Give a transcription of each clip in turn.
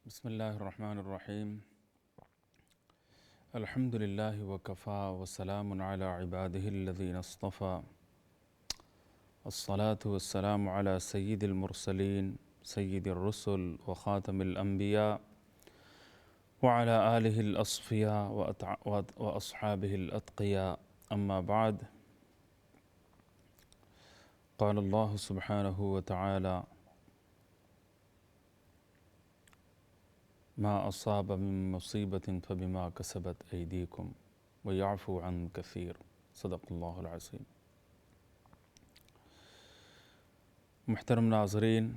بسم الله الرحمن الرحيم. الحمد لله وكفى وسلام على عباده الذين اصطفى. الصلاة والسلام على سيد المرسلين سيد الرسل وخاتم الأنبياء وعلى آله الأصفياء وأصحابه الأتقياء. أما بعد، قال الله سبحانه وتعالى: ما أصاب من مصيبة فبما كسبت أيديكم ويعفو عن كثير. صدق اللہ العظیم. محترم ناظرین،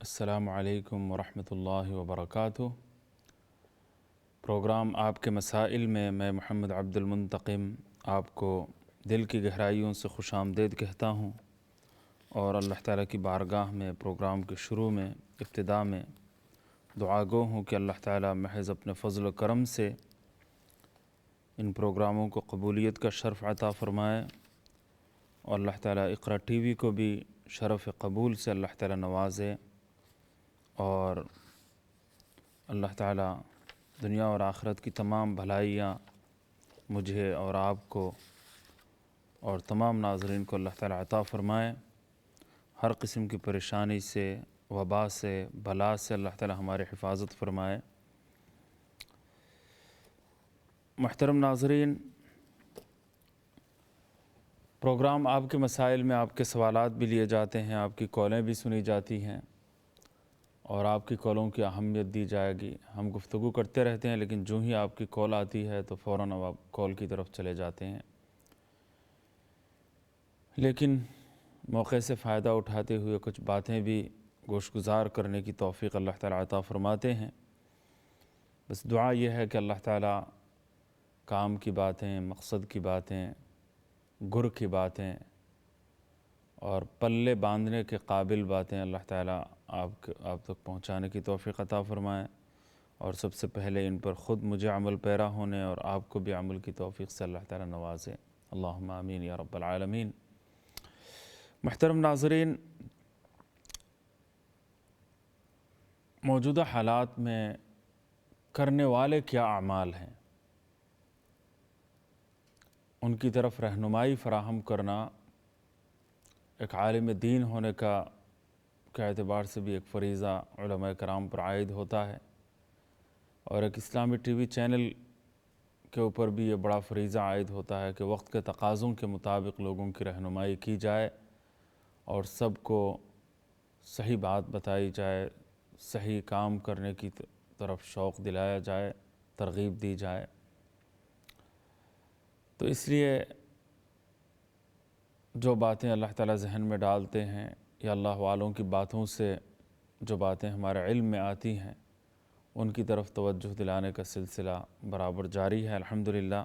السلام علیکم ورحمۃ اللہ وبرکاتہ. پروگرام آپ کے مسائل میں محمد عبد المنتقم آپ کو دل کی گہرائیوں سے خوش آمدید کہتا ہوں، اور اللہ تعالیٰ کی بارگاہ میں پروگرام کے شروع میں ابتدا میں دعا گو ہوں کہ اللہ تعالیٰ محض اپنے فضل و کرم سے ان پروگراموں کو قبولیت کا شرف عطا فرمائے، اور اللہ تعالیٰ اقرا ٹی وی کو بھی شرف قبول سے اللہ تعالیٰ نوازے، اور اللہ تعالیٰ دنیا اور آخرت کی تمام بھلائیاں مجھے اور آپ کو اور تمام ناظرین کو اللہ تعالیٰ عطا فرمائے. ہر قسم کی پریشانی سے، وبا سے، بلا سے اللہ تعالیٰ ہماری حفاظت فرمائے. محترم ناظرین، پروگرام آپ کے مسائل میں آپ کے سوالات بھی لیے جاتے ہیں، آپ کی کالیں بھی سنی جاتی ہیں، اور آپ کی کالوں کی اہمیت دی جائے گی. ہم گفتگو کرتے رہتے ہیں، لیکن جو ہی آپ کی کال آتی ہے تو فوراً اب آپ کال کی طرف چلے جاتے ہیں. لیکن موقع سے فائدہ اٹھاتے ہوئے کچھ باتیں بھی گوش گزار کرنے کی توفیق اللہ تعالیٰ عطا فرماتے ہیں. بس دعا یہ ہے کہ اللہ تعالیٰ کام کی باتیں، مقصد کی باتیں، گر کی باتیں اور پلے باندھنے کے قابل باتیں اللہ تعالیٰ آپ تک پہنچانے کی توفیق عطا فرمائے، اور سب سے پہلے ان پر خود مجھے عمل پیرا ہونے اور آپ کو بھی عمل کی توفیق سے اللہ تعالیٰ نوازے. اللہم آمین یا رب العالمین. محترم ناظرین، موجودہ حالات میں کرنے والے کیا اعمال ہیں، ان کی طرف رہنمائی فراہم کرنا ایک عالم دین ہونے کا اعتبار سے بھی ایک فریضہ علماء کرام پر عائد ہوتا ہے، اور ایک اسلامی ٹی وی چینل کے اوپر بھی یہ بڑا فریضہ عائد ہوتا ہے کہ وقت کے تقاضوں کے مطابق لوگوں کی رہنمائی کی جائے اور سب کو صحیح بات بتائی جائے، صحیح کام کرنے کی طرف شوق دلایا جائے، ترغیب دی جائے. تو اس لیے جو باتیں اللہ تعالیٰ ذہن میں ڈالتے ہیں، یا اللہ والوں کی باتوں سے جو باتیں ہمارے علم میں آتی ہیں، ان کی طرف توجہ دلانے کا سلسلہ برابر جاری ہے. الحمدللہ.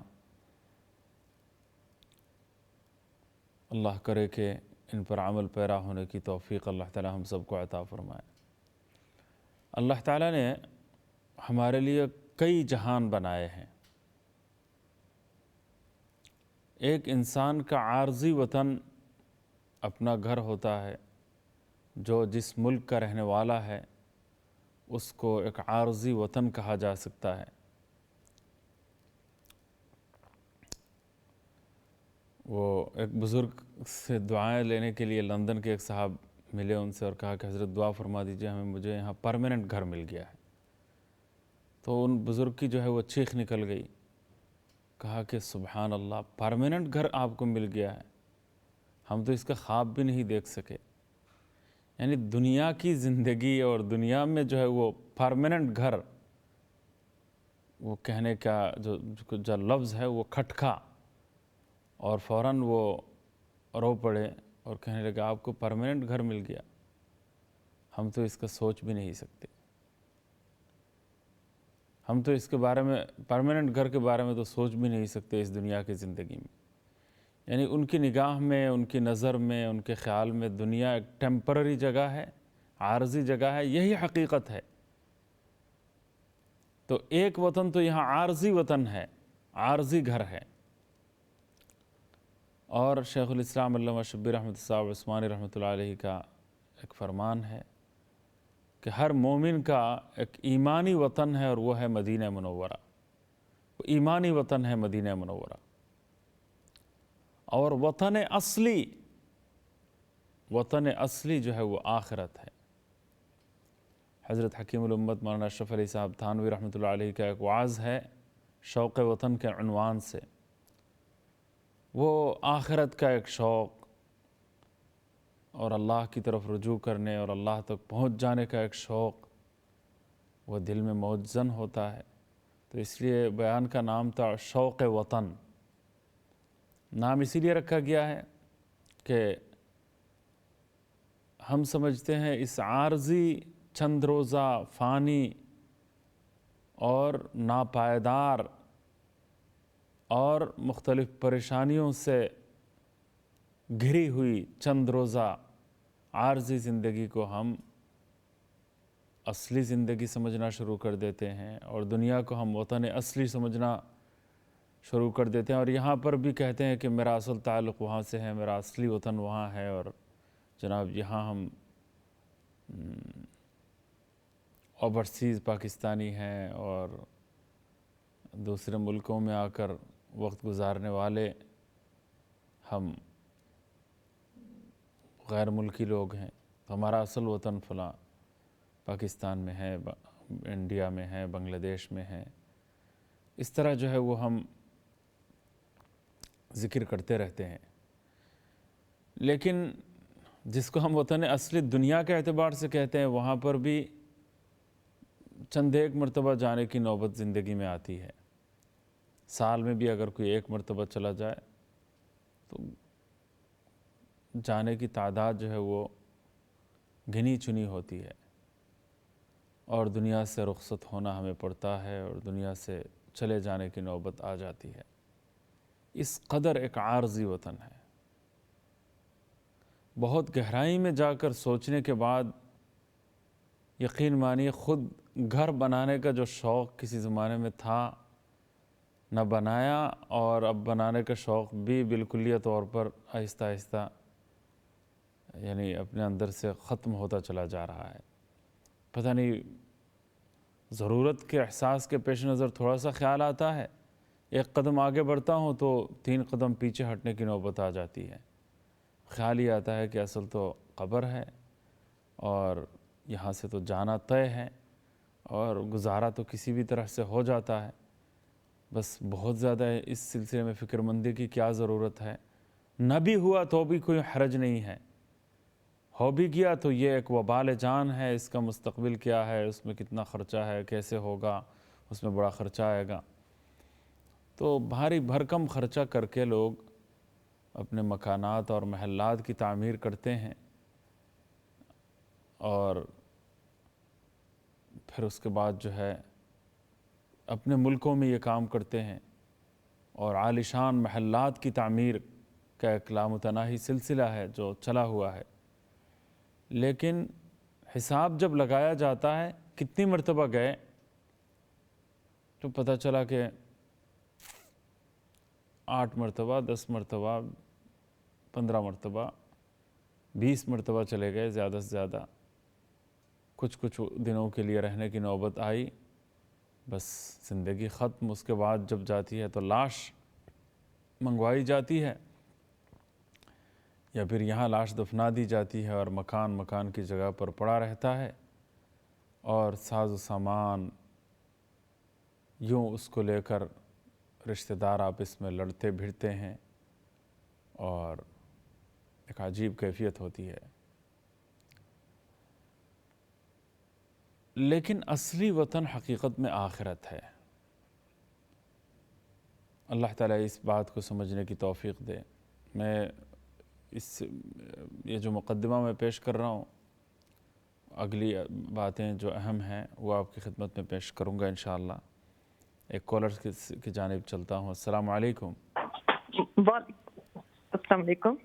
اللہ کرے کہ ان پر عمل پیرا ہونے کی توفیق اللہ تعالیٰ ہم سب کو عطا فرمائے. اللہ تعالیٰ نے ہمارے لیے کئی جہان بنائے ہیں. ایک انسان کا عارضی وطن اپنا گھر ہوتا ہے. جو جس ملک کا رہنے والا ہے اس کو ایک عارضی وطن کہا جا سکتا ہے. وہ ایک بزرگ سے دعائیں لینے کے لیے لندن کے ایک صاحب ملے ان سے اور کہا کہ حضرت دعا فرما دیجئے، مجھے یہاں پرماننٹ گھر مل گیا ہے. تو ان بزرگ کی جو ہے وہ چیخ نکل گئی. کہا کہ سبحان اللہ، پرماننٹ گھر آپ کو مل گیا ہے، ہم تو اس کا خواب بھی نہیں دیکھ سکے. یعنی دنیا کی زندگی اور دنیا میں جو ہے وہ پرماننٹ گھر، وہ کہنے کا جو لفظ ہے وہ کھٹکا، اور فوراً وہ رو پڑے اور کہنے لگا آپ کو پرماننٹ گھر مل گیا، ہم تو اس کا سوچ بھی نہیں سکتے. ہم تو اس کے بارے میں، پرماننٹ گھر کے بارے میں تو سوچ بھی نہیں سکتے اس دنیا کی زندگی میں. یعنی ان کی نگاہ میں، ان کی نظر میں، ان کے خیال میں دنیا ایک ٹیمپرری جگہ ہے، عارضی جگہ ہے. یہی حقیقت ہے. تو ایک وطن تو یہاں عارضی وطن ہے، عارضی گھر ہے. اور شیخ الاسلام علامہ شبیر رحمۃ اللہ عثمانی رحمۃ اللہ علیہ کا ایک فرمان ہے کہ ہر مومن کا ایک ایمانی وطن ہے اور وہ ہے مدینہ منورہ. وہ ایمانی وطن ہے مدینہ منورہ. اور وطن اصلی جو ہے وہ آخرت ہے. حضرت حکیم الامت مولانا اشرف علی صاحب تھانوی رحمۃ اللہ علیہ کا ایک وعظ ہے شوق وطن کے عنوان سے. وہ آخرت کا ایک شوق اور اللہ کی طرف رجوع کرنے اور اللہ تک پہنچ جانے کا ایک شوق وہ دل میں موجزن ہوتا ہے. تو اس لیے بیان کا نام تھا شوق وطن. نام اسی لیے رکھا گیا ہے کہ ہم سمجھتے ہیں اس عارضی چند روزہ فانی اور ناپائیدار اور مختلف پریشانیوں سے گھری ہوئی چند روزہ عارضی زندگی کو ہم اصلی زندگی سمجھنا شروع کر دیتے ہیں اور دنیا کو ہم وطن اصلی سمجھنا شروع کر دیتے ہیں. اور یہاں پر بھی کہتے ہیں کہ میرا اصل تعلق وہاں سے ہے, میرا اصلی وطن وہاں ہے, اور جناب یہاں ہم اوورسیز پاکستانی ہیں اور دوسرے ملکوں میں آ کر وقت گزارنے والے ہم غیر ملکی لوگ ہیں. ہمارا اصل وطن فلاں پاکستان میں ہے, انڈیا میں ہے, بنگلہ دیش میں ہے. اس طرح جو ہے وہ ہم ذکر کرتے رہتے ہیں. لیکن جس کو ہم وطن اصلی دنیا کے اعتبار سے کہتے ہیں وہاں پر بھی چند ایک مرتبہ جانے کی نوبت زندگی میں آتی ہے. سال میں بھی اگر کوئی ایک مرتبہ چلا جائے تو جانے کی تعداد جو ہے وہ گنی چنی ہوتی ہے اور دنیا سے رخصت ہونا ہمیں پڑتا ہے اور دنیا سے چلے جانے کی نوبت آ جاتی ہے. اس قدر ایک عارضی وطن ہے. بہت گہرائی میں جا کر سوچنے کے بعد یقین مانیے خود گھر بنانے کا جو شوق کسی زمانے میں تھا نہ بنایا, اور اب بنانے کا شوق بھی بالکلیہ طور پر آہستہ آہستہ یعنی اپنے اندر سے ختم ہوتا چلا جا رہا ہے. پتہ نہیں ضرورت کے احساس کے پیش نظر تھوڑا سا خیال آتا ہے, ایک قدم آگے بڑھتا ہوں تو 3 قدم پیچھے ہٹنے کی نوبت آ جاتی ہے. خیال ہی آتا ہے کہ اصل تو قبر ہے اور یہاں سے تو جانا طے ہے اور گزارا تو کسی بھی طرح سے ہو جاتا ہے. بس بہت زیادہ اس سلسلے میں فکر مندی کی کیا ضرورت ہے. نہ بھی ہوا تو بھی کوئی حرج نہیں ہے, ہو بھی گیا تو یہ ایک وبال جان ہے. اس کا مستقبل کیا ہے, اس میں کتنا خرچہ ہے, کیسے ہوگا, اس میں بڑا خرچہ آئے گا. تو بھاری بھرکم خرچہ کر کے لوگ اپنے مکانات اور محلات کی تعمیر کرتے ہیں اور پھر اس کے بعد جو ہے اپنے ملکوں میں یہ کام کرتے ہیں اور عالیشان محلات کی تعمیر کا ایک لامتناہی سلسلہ ہے جو چلا ہوا ہے. لیکن حساب جب لگایا جاتا ہے کتنی مرتبہ گئے تو پتہ چلا کہ 8 مرتبہ, 10 مرتبہ, 15 مرتبہ, 20 مرتبہ چلے گئے زیادہ سے زیادہ. کچھ دنوں کے لیے رہنے کی نوبت آئی, بس زندگی ختم. اس کے بعد جب جاتی ہے تو لاش منگوائی جاتی ہے یا پھر یہاں لاش دفنا دی جاتی ہے اور مکان کی جگہ پر پڑا رہتا ہے اور ساز و سامان یوں اس کو لے کر رشتہ دار آپس میں لڑتے بھڑتے ہیں اور ایک عجیب کیفیت ہوتی ہے. لیکن اصلی وطن حقیقت میں آخرت ہے. اللہ تعالیٰ اس بات کو سمجھنے کی توفیق دے. میں یہ جو مقدمہ میں پیش کر رہا ہوں, اگلی باتیں جو اہم ہیں وہ آپ کی خدمت میں پیش کروں گا انشاءاللہ. ایک کالر کی جانب چلتا ہوں. السلام علیکم. السلام علیکم.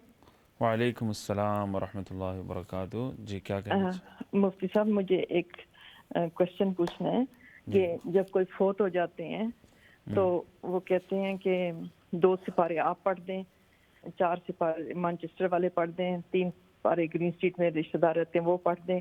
وعلیکم السلام ورحمۃ اللہ وبرکاتہ. جی کیا کہنا چاہتے مفتی صاحب, مجھے ایک کوشچن پوچھنا ہے کہ جب کوئی فوت ہو جاتے ہیں تو وہ کہتے ہیں کہ 2 سپارے آپ پڑھ دیں, 4 سپارے مانچسٹر والے پڑھ دیں, 3 سپارے گرین اسٹریٹ میں رشتہ دار رہتے ہیں وہ پڑھ دیں.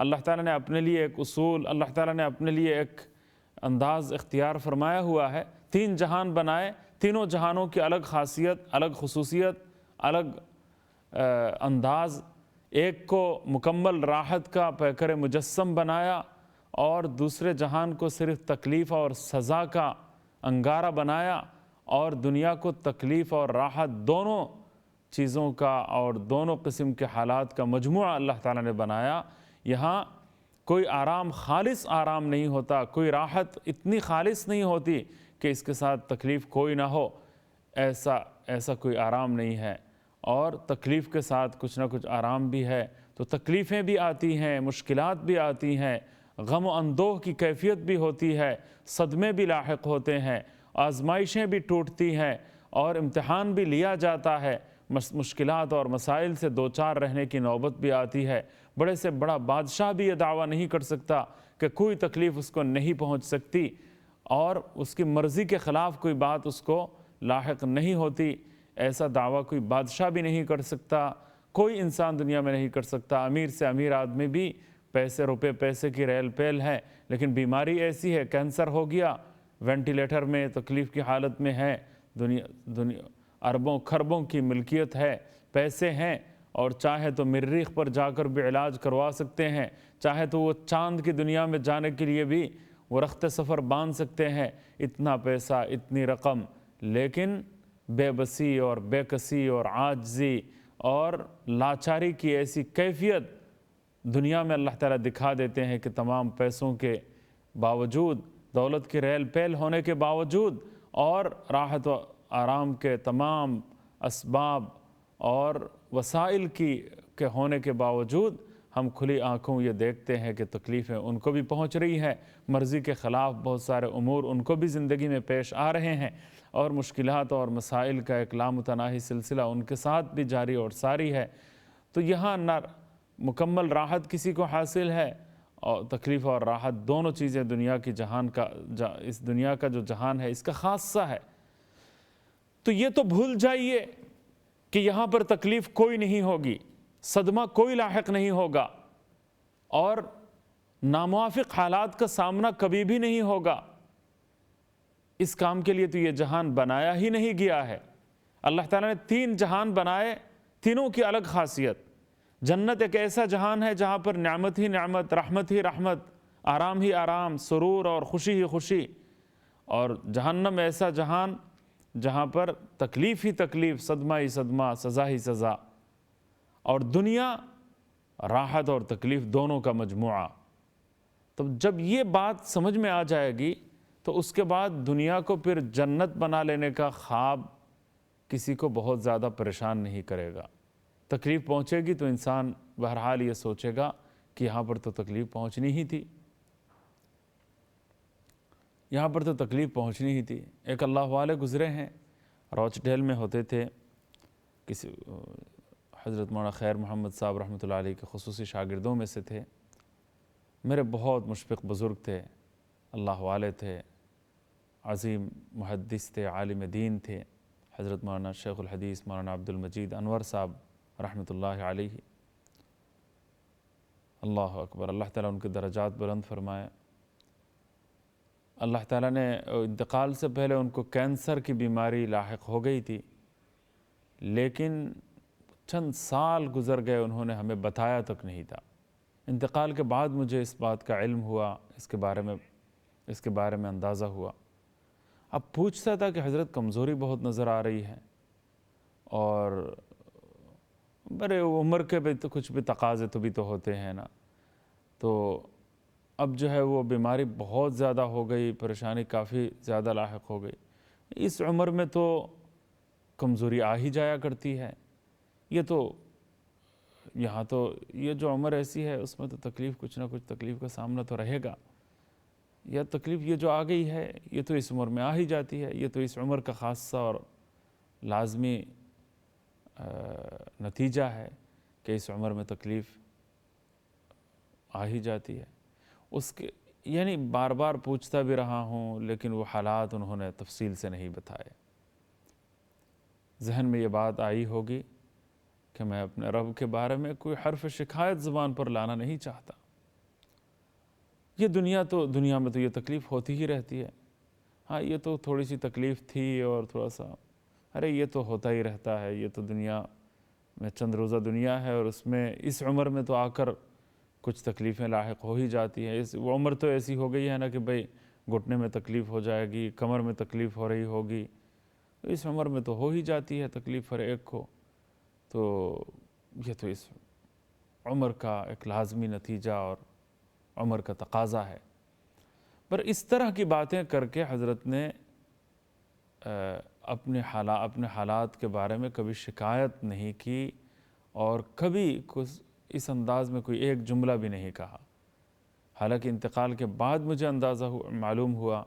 اللہ تعالیٰ نے اپنے لیے ایک اصول، اللہ تعالیٰ نے اپنے لیے ایک انداز اختیار فرمایا ہوا ہے. 3 جہان بنائے، تینوں جہانوں کی الگ خاصیت، الگ خصوصیت، الگ انداز. ایک کو مکمل راحت کا پیکر مجسم بنایا اور دوسرے جہان کو صرف تکلیف اور سزا کا انگارہ بنایا، اور دنیا کو تکلیف اور راحت دونوں چیزوں کا اور دونوں قسم کے حالات کا مجموعہ اللہ تعالیٰ نے بنایا. یہاں کوئی آرام خالص آرام نہیں ہوتا، کوئی راحت اتنی خالص نہیں ہوتی کہ اس کے ساتھ تکلیف کوئی نہ ہو. ایسا کوئی آرام نہیں ہے. اور تکلیف کے ساتھ کچھ نہ کچھ آرام بھی ہے. تو تکلیفیں بھی آتی ہیں، مشکلات بھی آتی ہیں، غم و اندوہ کی کیفیت بھی ہوتی ہے، صدمے بھی لاحق ہوتے ہیں، آزمائشیں بھی ٹوٹتی ہیں، اور امتحان بھی لیا جاتا ہے. مشکلات اور مسائل سے دوچار رہنے کی نوبت بھی آتی ہے. بڑے سے بڑا بادشاہ بھی یہ دعویٰ نہیں کر سکتا کہ کوئی تکلیف اس کو نہیں پہنچ سکتی، اور اس کی مرضی کے خلاف کوئی بات اس کو لاحق نہیں ہوتی. ایسا دعویٰ کوئی بادشاہ بھی نہیں کر سکتا، کوئی انسان دنیا میں نہیں کر سکتا. امیر سے امیر آدمی بھی روپے پیسے کی ریل پیل ہے، لیکن بیماری ایسی ہے، کینسر ہو گیا، وینٹیلیٹر میں تکلیف کی حالت میں ہے. دنیا اربوں کھربوں کی ملکیت ہے، پیسے ہیں، اور چاہے تو مریخ پر جا کر بھی علاج کروا سکتے ہیں، چاہے تو وہ چاند کی دنیا میں جانے کے لیے بھی وہ رخت سفر باندھ سکتے ہیں. اتنا پیسہ، اتنی رقم، لیکن بے بسی اور بے کسی اور عاجزی اور لاچاری کی ایسی کیفیت دنیا میں اللہ تعالیٰ دکھا دیتے ہیں کہ تمام پیسوں کے باوجود، دولت کی ریل پیل ہونے کے باوجود، اور راحت و آرام کے تمام اسباب اور وسائل کے ہونے کے باوجود، ہم کھلی آنکھوں یہ دیکھتے ہیں کہ تکلیفیں ان کو بھی پہنچ رہی ہیں، مرضی کے خلاف بہت سارے امور ان کو بھی زندگی میں پیش آ رہے ہیں، اور مشکلات اور مسائل کا ایک لامتناہی سلسلہ ان کے ساتھ بھی جاری اور ساری ہے. تو یہاں نہ مکمل راحت کسی کو حاصل ہے، اور تکلیف اور راحت دونوں چیزیں دنیا کی اس دنیا کا جو جہان ہے اس کا خاصہ ہے. تو یہ تو بھول جائیے کہ یہاں پر تکلیف کوئی نہیں ہوگی، صدمہ کوئی لاحق نہیں ہوگا، اور ناموافق حالات کا سامنا کبھی بھی نہیں ہوگا. اس کام کے لیے تو یہ جہان بنایا ہی نہیں گیا ہے. اللہ تعالیٰ نے 3 جہان بنائے، تینوں کی الگ خاصیت. جنت ایک ایسا جہان ہے جہاں پر نعمت ہی نعمت، رحمت ہی رحمت، آرام ہی آرام، سرور اور خوشی ہی خوشی. اور جہنم ایسا جہان جہاں پر تکلیف ہی تکلیف، صدمہ ہی صدمہ، سزا ہی سزا. اور دنیا راحت اور تکلیف دونوں کا مجموعہ. تو جب یہ بات سمجھ میں آ جائے گی تو اس کے بعد دنیا کو پھر جنت بنا لینے کا خواب کسی کو بہت زیادہ پریشان نہیں کرے گا. تکلیف پہنچے گی تو انسان بہرحال یہ سوچے گا کہ یہاں پر تو تکلیف پہنچنی ہی تھی، یہاں پر تو تکلیف پہنچنی ہی تھی. ایک اللہ والے گزرے ہیں، روچ ڈیل میں ہوتے تھے، کسی حضرت مولانا خیر محمد صاحب رحمۃ اللہ علیہ کے خصوصی شاگردوں میں سے تھے. میرے بہت مشفق بزرگ تھے، اللہ والے تھے، عظیم محدث تھے، عالم دین تھے، حضرت مولانا شیخ الحدیث مولانا عبد المجید انور صاحب رحمۃ اللہ علیہ. اللہ اکبر، اللہ تعالیٰ ان کے درجات بلند فرمائے. اللہ تعالیٰ نے انتقال سے پہلے ان کو کینسر کی بیماری لاحق ہو گئی تھی، لیکن چند سال گزر گئے، انہوں نے ہمیں بتایا تک نہیں تھا. انتقال کے بعد مجھے اس بات کا علم ہوا، اس کے بارے میں اندازہ ہوا. اب پوچھتا تھا کہ حضرت کمزوری بہت نظر آ رہی ہے، اور بڑے عمر کے بھی تو کچھ بھی تقاضے تو بھی تو ہوتے ہیں نا. تو اب جو ہے وہ بیماری بہت زیادہ ہو گئی، پریشانی کافی زیادہ لاحق ہو گئی. اس عمر میں تو کمزوری آ ہی جایا کرتی ہے. یہ تو یہاں تو یہ جو عمر ایسی ہے اس میں تو تکلیف، کچھ نہ کچھ تکلیف کا سامنا تو رہے گا. یا تکلیف یہ جو آ گئی ہے یہ تو اس عمر میں آ ہی جاتی ہے. یہ تو اس عمر کا خاصہ اور لازمی نتیجہ ہے کہ اس عمر میں تکلیف آ ہی جاتی ہے. اس کے یعنی بار بار پوچھتا بھی رہا ہوں، لیکن وہ حالات انہوں نے تفصیل سے نہیں بتائے. ذہن میں یہ بات آئی ہوگی کہ میں اپنے رب کے بارے میں کوئی حرف شکایت زبان پر لانا نہیں چاہتا. یہ دنیا میں تو یہ تکلیف ہوتی ہی رہتی ہے، ہاں یہ تو تھوڑی سی تکلیف تھی اور تھوڑا سا، ارے یہ تو ہوتا ہی رہتا ہے، یہ تو دنیا میں چند روزہ دنیا ہے، اور اس میں اس عمر میں تو آ کر کچھ تکلیفیں لاحق ہو ہی جاتی ہیں۔ وہ عمر تو ایسی ہو گئی ہے نا کہ بھئی گھٹنے میں تکلیف ہو جائے گی، کمر میں تکلیف ہو رہی ہوگی، تو اس عمر میں تو ہو ہی جاتی ہے تکلیف ہر ایک کو، تو یہ تو اس عمر کا ایک لازمی نتیجہ اور عمر کا تقاضا ہے۔ پر اس طرح کی باتیں کر کے حضرت نے اپنے حالات کے بارے میں کبھی شکایت نہیں کی، اور کبھی اس انداز میں کوئی ایک جملہ بھی نہیں کہا۔ حالانکہ انتقال کے بعد مجھے اندازہ معلوم ہوا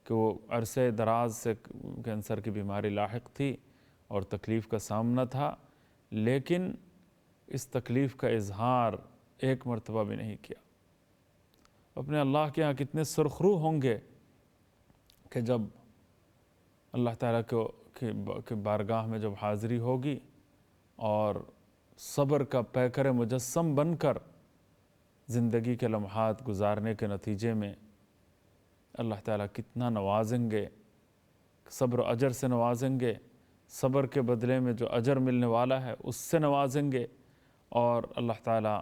کہ وہ عرصے دراز سے کینسر کی بیماری لاحق تھی اور تکلیف کا سامنا تھا، لیکن اس تکلیف کا اظہار ایک مرتبہ بھی نہیں کیا۔ اپنے اللہ کے ہاں کتنے سرخرو ہوں گے کہ جب اللہ تعالیٰ کے بارگاہ میں جب حاضری ہوگی اور صبر کا پیکر مجسم بن کر زندگی کے لمحات گزارنے کے نتیجے میں اللہ تعالیٰ کتنا نوازیں گے، صبر و اجر سے نوازیں گے، صبر کے بدلے میں جو اجر ملنے والا ہے اس سے نوازیں گے، اور اللہ تعالیٰ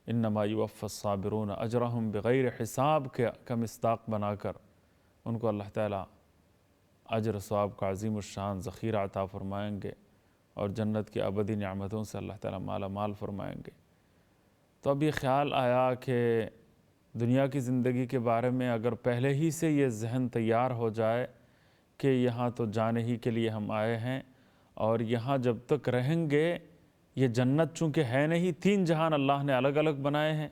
انما یوفی الصابرون اجرہم بغیر حساب کا مصداق بنا کر ان کو اللہ تعالیٰ اجر و ثواب کا عظیم الشان ذخیرہ عطا فرمائیں گے، اور جنت کی ابدی نعمتوں سے اللہ تعالیٰ مالا مال فرمائیں گے۔ تو اب یہ خیال آیا کہ دنیا کی زندگی کے بارے میں اگر پہلے ہی سے یہ ذہن تیار ہو جائے کہ یہاں تو جانے ہی کے لیے ہم آئے ہیں، اور یہاں جب تک رہیں گے، یہ جنت چونکہ ہے نہیں، 3 جہان اللہ نے الگ الگ بنائے ہیں،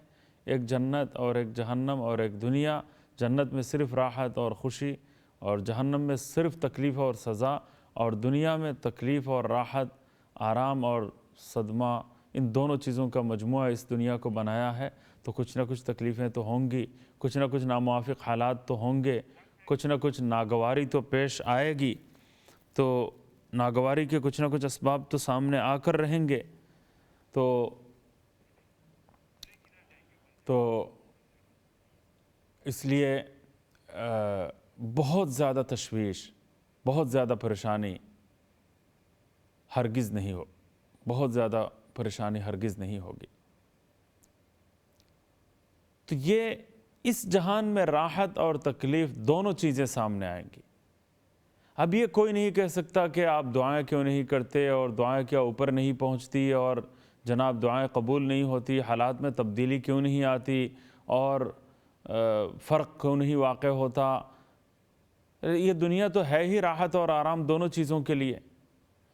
ایک جنت اور ایک جہنم اور ایک دنیا۔ جنت میں صرف راحت اور خوشی، اور جہنم میں صرف تکلیف اور سزا، اور دنیا میں تکلیف اور راحت، آرام اور صدمہ، ان دونوں چیزوں کا مجموعہ اس دنیا کو بنایا ہے۔ تو کچھ نہ کچھ تکلیفیں تو ہوں گی، کچھ نہ کچھ ناموافق حالات تو ہوں گے، کچھ نہ کچھ ناگواری تو پیش آئے گی، تو ناگواری کے کچھ نہ کچھ اسباب تو سامنے آ کر رہیں گے۔ تو اس لیے بہت زیادہ تشویش، بہت زیادہ پریشانی ہرگز نہیں ہو، بہت زیادہ پریشانی ہرگز نہیں ہوگی۔ تو یہ اس جہان میں راحت اور تکلیف دونوں چیزیں سامنے آئیں گی۔ اب یہ کوئی نہیں کہہ سکتا کہ آپ دعائیں کیوں نہیں کرتے، اور دعائیں کیا اوپر نہیں پہنچتی، اور جناب دعائیں قبول نہیں ہوتی، حالات میں تبدیلی کیوں نہیں آتی، اور فرق کیوں نہیں واقع ہوتا۔ یہ دنیا تو ہے ہی راحت اور آرام دونوں چیزوں کے لیے،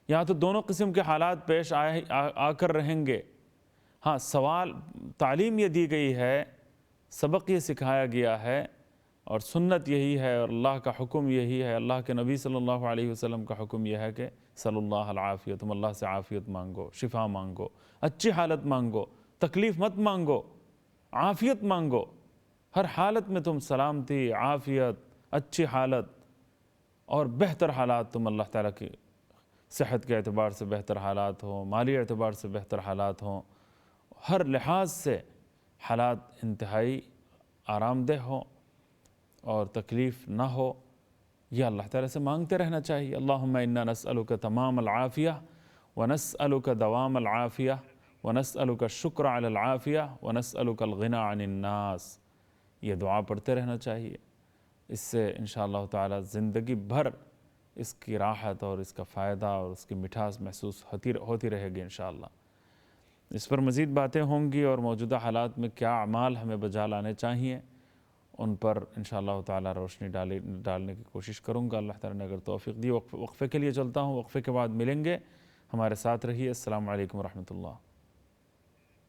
یہاں تو دونوں قسم کے حالات پیش آ کر رہیں گے۔ ہاں، سوال، تعلیم یہ دی گئی ہے، سبق یہ سکھایا گیا ہے، اور سنت یہی ہے، اور اللہ کا حکم یہی ہے، اللہ کے نبی صلی اللہ علیہ وسلم کا حکم یہ ہے کہ صلی اللہ العافیہ، تم اللہ سے عافیت مانگو، شفا مانگو، اچھی حالت مانگو، تکلیف مت مانگو، عافیت مانگو۔ ہر حالت میں تم سلامتی، عافیت، اچھی حالت اور بہتر حالات، تم اللہ تعالیٰ کی صحت کے اعتبار سے بہتر حالات ہوں، مالی اعتبار سے بہتر حالات ہوں، ہر لحاظ سے حالات انتہائی آرام دہ ہوں اور تکلیف نہ ہو، یہ اللہ تعالیٰ سے مانگتے رہنا چاہیے۔ اللہم انا نسألک تمام العافیہ ونسألک دوام العافیہ ونسألک الشکر علی العافیہ ونسألک الغنی عن الناس، یہ دعا پڑھتے رہنا چاہیے۔ اس سے انشاءاللہ تعالیٰ زندگی بھر اس کی راحت اور اس کا فائدہ اور اس کی مٹھاس محسوس ہوتی رہے گی انشاءاللہ۔ اس پر مزید باتیں ہوں گی، اور موجودہ حالات میں کیا اعمال ہمیں بجا لانے چاہیے، ان پر انشاءاللہ تعالیٰ روشنی ڈالنے کی کوشش کروں گا، اللہ تعالیٰ نے اگر توفیق دی۔ وقفے کے لیے چلتا ہوں، وقفے کے بعد ملیں گے، ہمارے ساتھ رہیے۔ السلام علیکم ورحمۃ اللہ۔